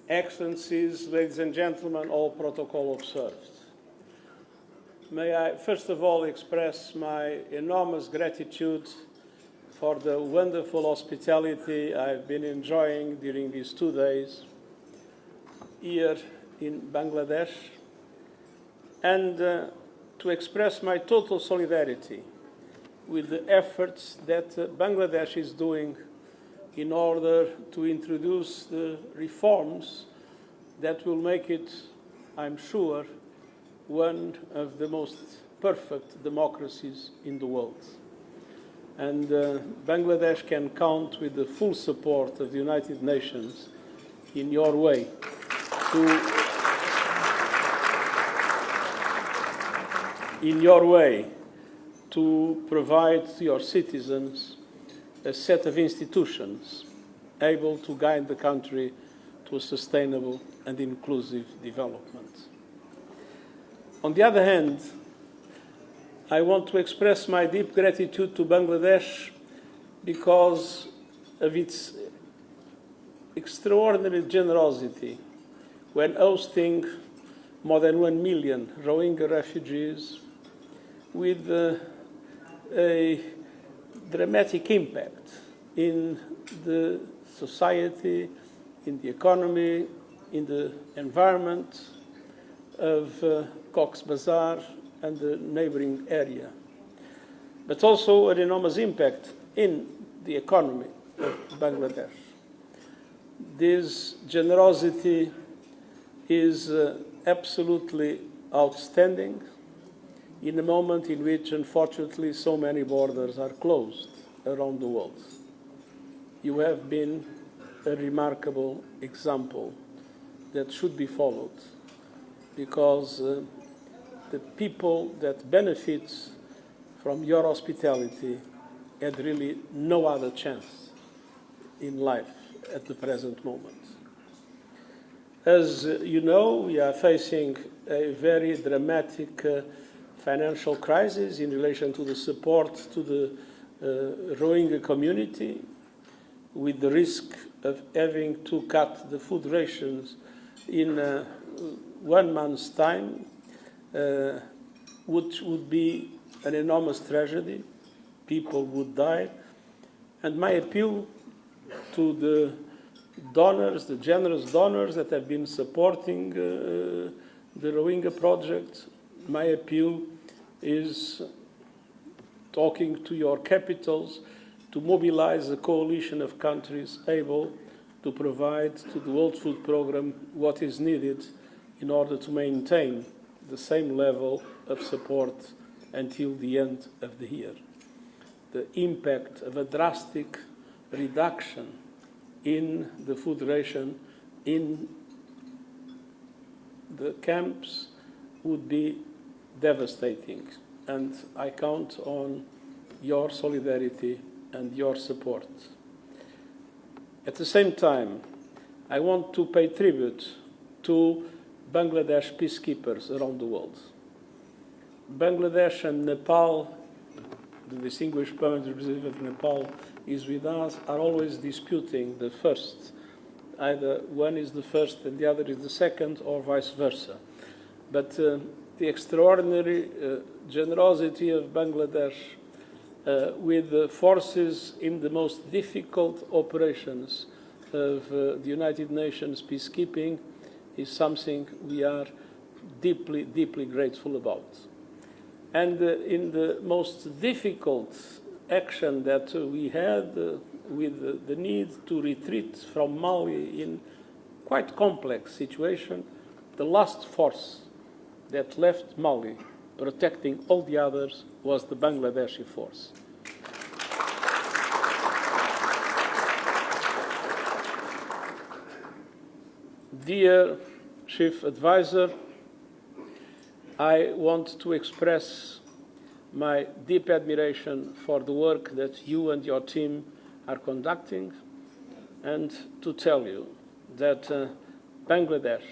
Excellencies, ladies and gentlemen, all protocol observed. May I first of all express my enormous gratitude for the wonderful hospitality I've been enjoying during these 2 days here in Bangladesh, and to express my total solidarity with the efforts that Bangladesh is doing in order to introduce the reforms that will make it, I'm sure, one of the most perfect democracies in the world. And Bangladesh can count with the full support of the United Nations in your way to provide to your citizens a set of institutions able to guide the country to a sustainable and inclusive development. On the other hand, I want to express my deep gratitude to Bangladesh because of its extraordinary generosity when hosting more than 1 million Rohingya refugees with a dramatic impact in the society, in the economy, in the environment of Cox's Bazar and the neighboring area, but also an enormous impact in the economy of Bangladesh. This generosity is absolutely outstanding in a moment in which, unfortunately, so many borders are closed around the world. You have been a remarkable example that should be followed, because the people that benefit from your hospitality had really no other chance in life at the present moment. As you know, we are facing a very dramatic financial crisis in relation to the support to the Rohingya community, with the risk of having to cut the food rations in 1 month's time, which would be an enormous tragedy. People would die. And my appeal to the donors, the generous donors that have been supporting the Rohingya project, my appeal is talking to your capitals to mobilize a coalition of countries able to provide to the World Food Programme what is needed in order to maintain the same level of support until the end of the year. The impact of a drastic reduction in the food ration in the camps would be devastating, and I count on your solidarity and your support. At the same time, I want to pay tribute to Bangladesh peacekeepers around the world. Bangladesh and Nepal, the distinguished permanent representative of Nepal is with us, are always disputing the first. Either one is the first and the other is the second, or vice versa. But the extraordinary generosity of Bangladesh with the forces in the most difficult operations of the United Nations peacekeeping is something we are deeply, deeply grateful about. And in the most difficult action that we had with the need to retreat from Mali in quite complex situation, the last force that left Mali protecting all the others was the Bangladeshi force. Dear Chief Advisor, I want to express my deep admiration for the work that you and your team are conducting, and to tell you that Bangladesh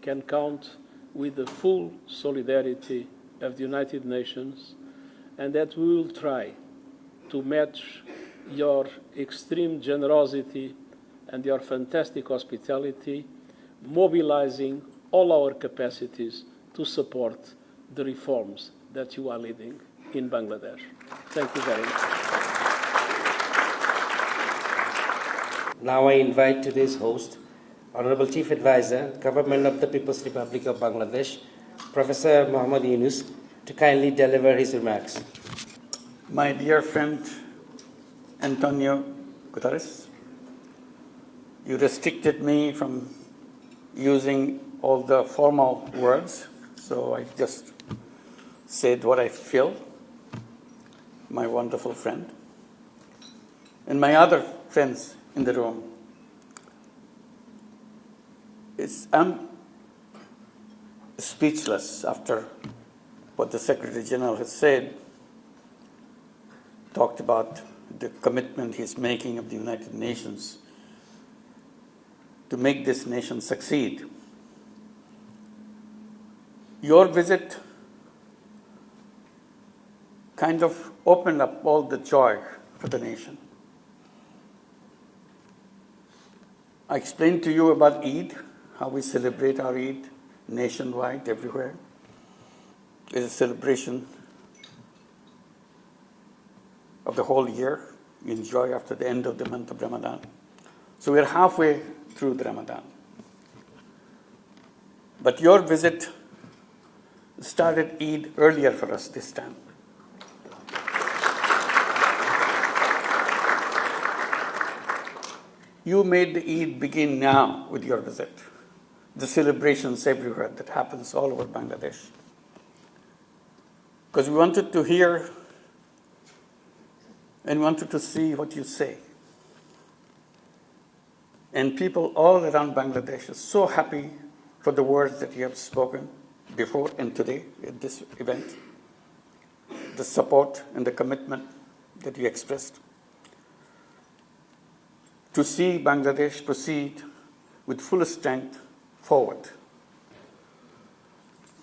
can count with the full solidarity of the United Nations, and that we will try to match your extreme generosity and your fantastic hospitality mobilizing all our capacities to support the reforms that you are leading in Bangladesh. Thank you very much. Now I invite today's host, Honorable Chief Advisor, Government of the People's Republic of Bangladesh, Professor Muhammad Yunus, to kindly deliver his remarks. My dear friend Antonio Guterres, you restricted me from using all the formal words, so I just said what I feel. My wonderful friend, and my other friends in the room. I'm speechless after what the Secretary-General has said, talked about the commitment he's making of the United Nations to make this nation succeed. Your visit kind of opened up all the joy for the nation. I explained to you about Eid, how we celebrate our Eid nationwide, everywhere. It's a celebration of the whole year you enjoy after the end of the month of Ramadan. So we're halfway through the Ramadan. But your visit started Eid earlier for us this time. You made the Eid begin now with your visit. The celebrations everywhere that happens all over Bangladesh. Because we wanted to hear and wanted to see what you say. And people all around Bangladesh are so happy for the words that you have spoken before and today at this event. The support and the commitment that you expressed. To see Bangladesh proceed with full strength forward.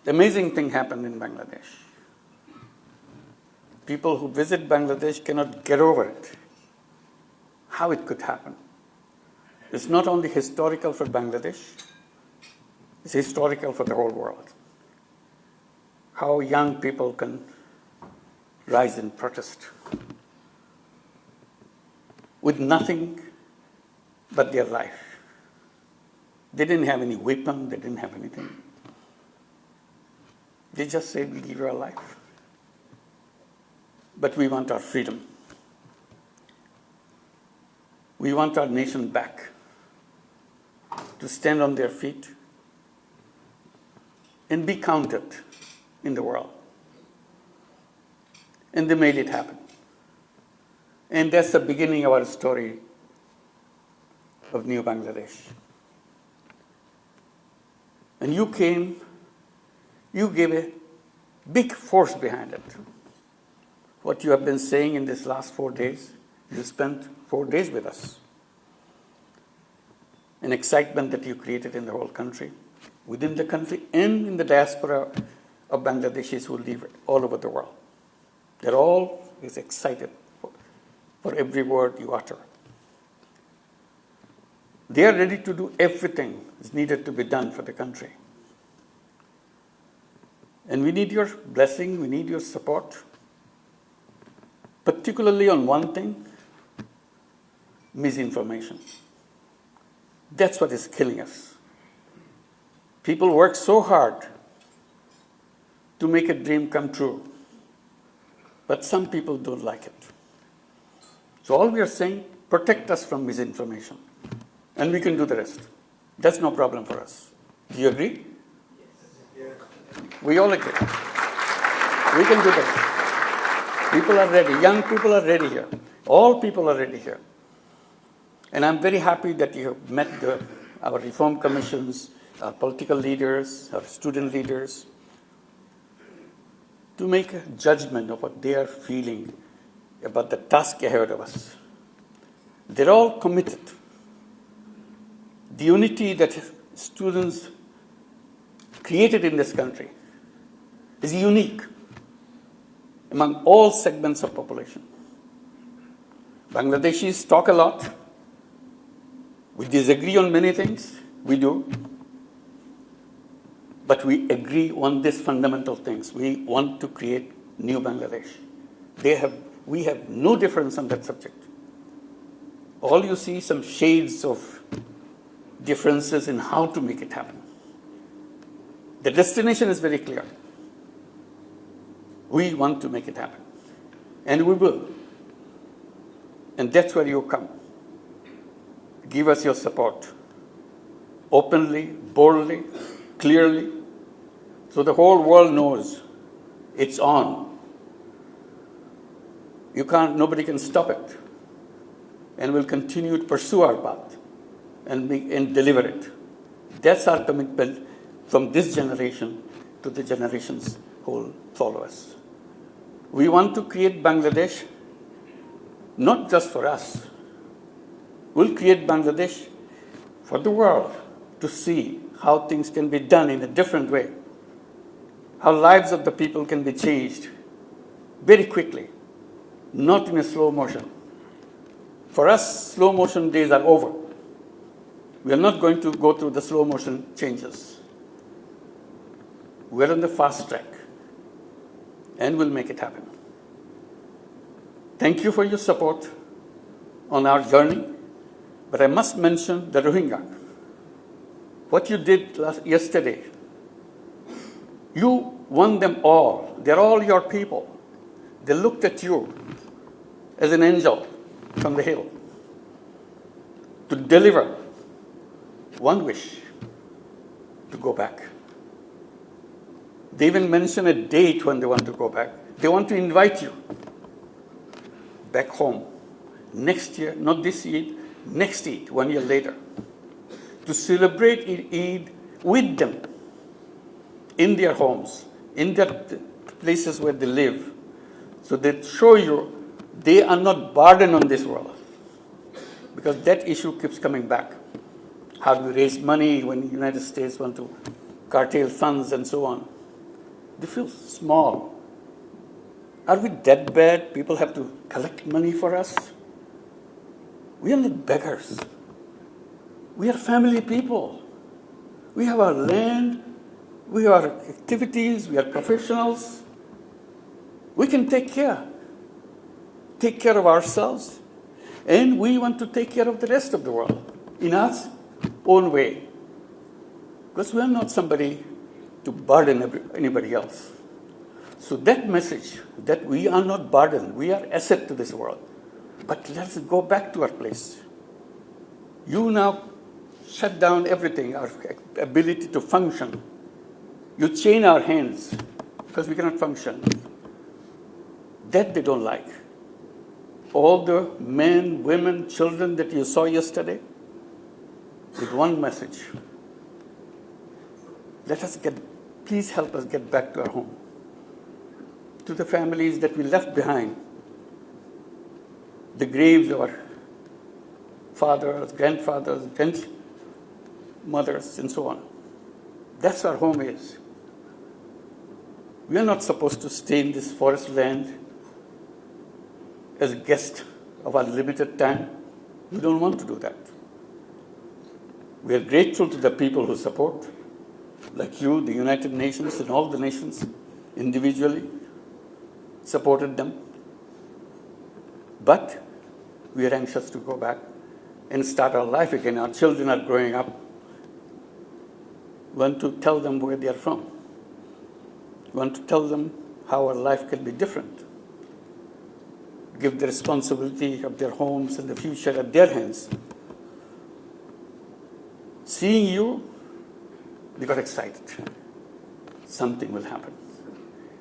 The amazing thing happened in Bangladesh. People who visit Bangladesh cannot get over it. How it could happen. It's not only historical for Bangladesh, it's historical for the whole world. How young people can rise in protest with nothing but their life. They didn't have any weapon, they didn't have anything. They just said, we give you our life. But we want our freedom. We want our nation back to stand on their feet and be counted in the world. And they made it happen. And that's the beginning of our story of New Bangladesh. And you came, you gave a big force behind it. What you have been saying in these last 4 days, you spent 4 days with us. An excitement that you created in the whole country, within the country and in the diaspora of Bangladeshis who live all over the world. They're all excited for every word you utter. They are ready to do everything that's needed to be done for the country. And we need your blessing, we need your support, particularly on one thing, misinformation. That's what is killing us. People work so hard to make a dream come true, but some people don't like it. So all we are saying, protect us from misinformation. And we can do the rest. That's no problem for us. Do you agree? Yes. We all agree. We can do that. People are ready. Young people are ready here. All people are ready here. And I'm very happy that you have met our reform commissions, our political leaders, our student leaders, to make a judgment of what they are feeling about the task ahead of us. They're all committed. The unity that students created in this country is unique among all segments of population. Bangladeshis talk a lot. We disagree on many things. We do. But we agree on these fundamental things. We want to create new Bangladesh. We have no difference on that subject. All you see some shades of differences in how to make it happen. The destination is very clear. We want to make it happen. And we will. And that's where you come. Give us your support. Openly, boldly, clearly, so the whole world knows it's on. Nobody can stop it. And we'll continue to pursue our path and deliver it. That's our commitment from this generation to the generations who will follow us. We want to create Bangladesh not just for us. We'll create Bangladesh for the world to see how things can be done in a different way, how lives of the people can be changed very quickly, not in a slow motion. For us, slow motion days are over. We are not going to go through the slow motion changes. We're on the fast track, and we'll make it happen. Thank you for your support on our journey, but I must mention the Rohingya. What you did yesterday, you won them all. They're all your people. They looked at you as an angel from the hill to deliver one wish, to go back. They even mention a date when they want to go back. They want to invite you back home next year, not this Eid, next Eid, 1 year later, to celebrate Eid with them in their homes, in their places where they live, so they show you they are not burdened on this world. Because that issue keeps coming back. How do we raise money when the United States want to curtail funds and so on? They feel small. Are we that bad? People have to collect money for us? We are not beggars. We are family people. We have our land. We have our activities. We are professionals. We can take care of ourselves. And we want to take care of the rest of the world in our own way. Because we are not somebody to burden anybody else. So that message, that we are not burdened, we are asset to this world. But let's go back to our place. You now shut down everything, our ability to function. You chain our hands because we cannot function. That they don't like. All the men, women, children that you saw yesterday, with one message. Please help us get back to our home. To the families that we left behind. The graves of our fathers, grandfathers, grandmothers, and so on. That's our home is. We are not supposed to stay in this forest land as guests of our limited time. We don't want to do that. We are grateful to the people who support, like you, the United Nations, and all the nations individually supported them. But we are anxious to go back and start our life again. Our children are growing up. We want to tell them where they are from. We want to tell them how our life can be different. Give the responsibility of their homes and the future at their hands. Seeing you, they got excited. Something will happen.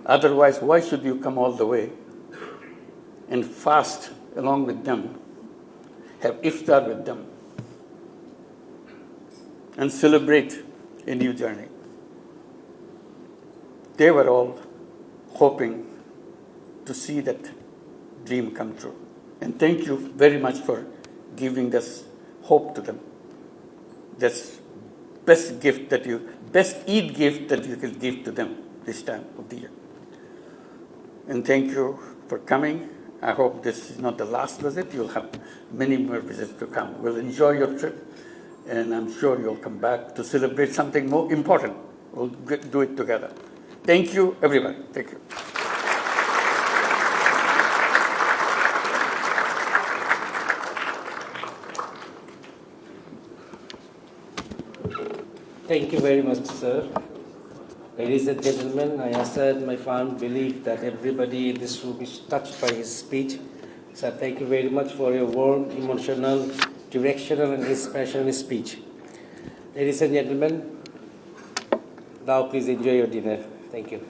Otherwise, why should you come all the way and fast along with them, have iftar with them, and celebrate a new journey? They were all hoping to see that dream come true. And thank you very much for giving this hope to them. That's best Eid gift that you can give to them this time of the year. And thank you for coming. I hope this is not the last visit. You'll have many more visits to come. We'll enjoy your trip, and I'm sure you'll come back to celebrate something more important We'll do it together. Thank you, everybody. Thank you. Thank you very much, sir. Ladies and gentlemen, I assert my firm belief that everybody in this room is touched by his speech. So thank you very much for your warm, emotional, directional, and inspirational speech. Ladies and gentlemen, now please enjoy your dinner. Thank you.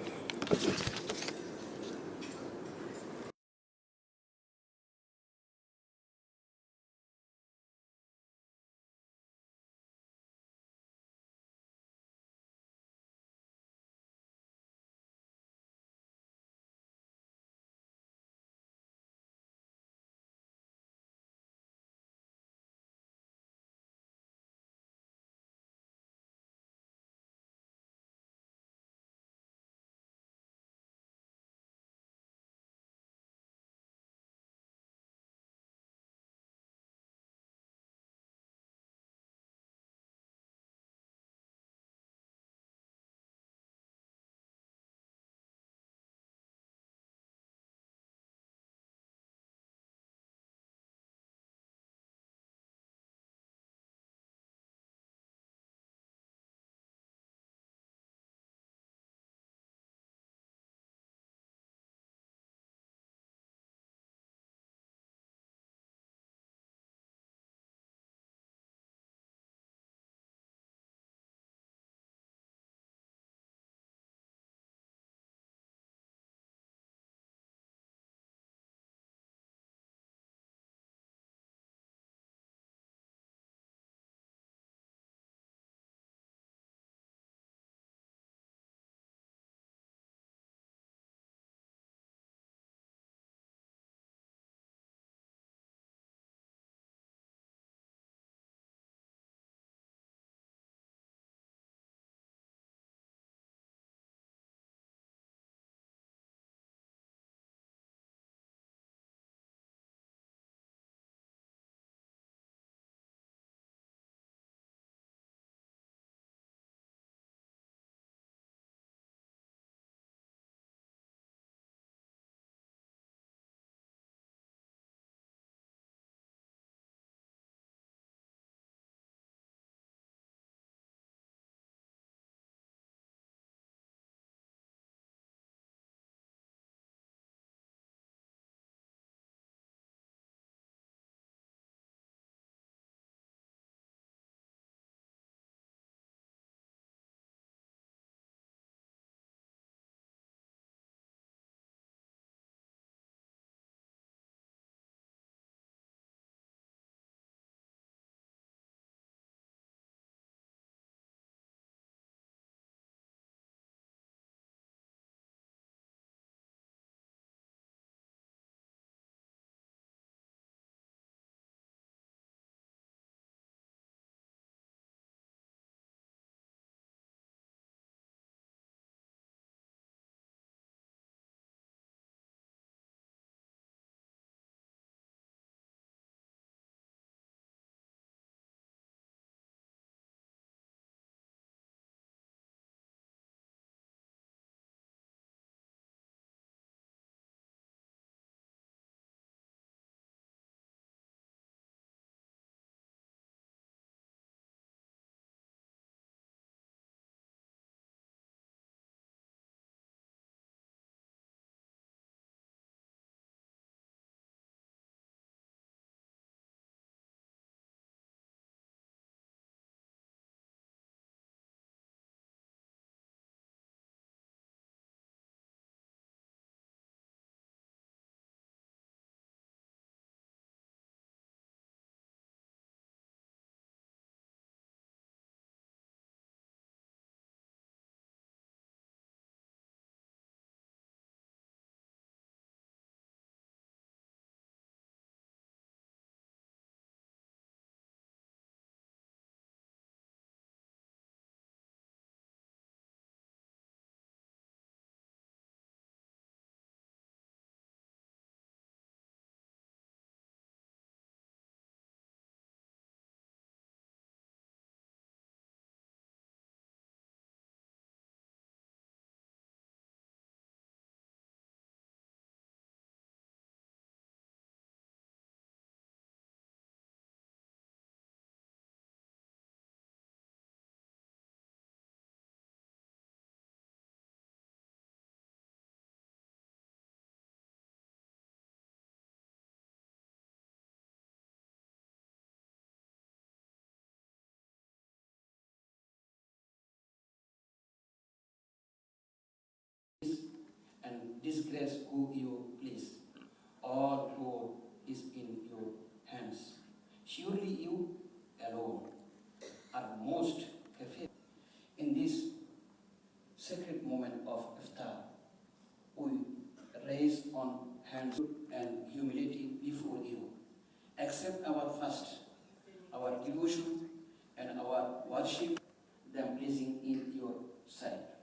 disgrace who you please. All power is in your hands. Surely you alone are most capable. In this sacred moment of Iftar, we raise on hands and humility before you. Accept our fast, our devotion, and our worship, them pleasing in your sight.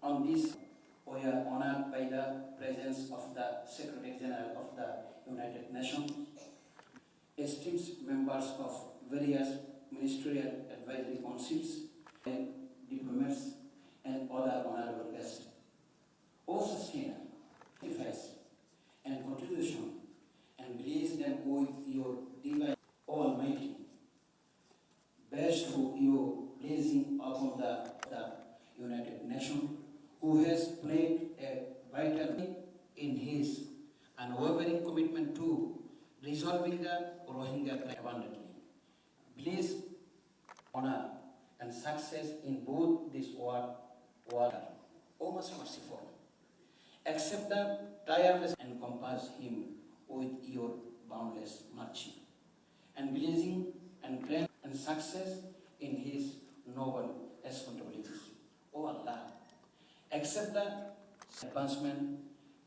On this, we are honored by the presence of the Secretary-General of the United Nations, esteemed members of various ministerial advisory councils, and diplomats, and other honorable guests. O sustainer, sacrifice, and contribution, and bless them with your divine Almighty. Bestow your blessing upon the United Nations, who has played a vital role in his unwavering commitment to resolving the Rohingya crisis abundantly. Bless, honor, and success in both this war. O most merciful, accept the tireless and compass him with your boundless mercy, and blessing and grant and success in his noble responsibilities. O Allah, accept the advancement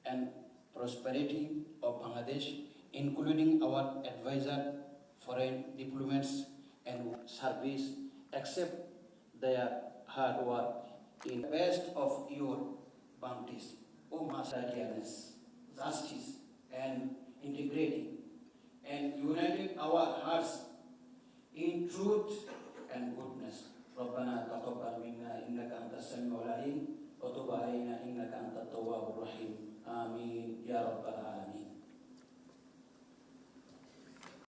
and prosperity of Bangladesh, including our advisor, foreign diplomats, and service. Accept their hard work in the best of your bounties. O Master, justice, and integrity, and united our hearts in truth and goodness.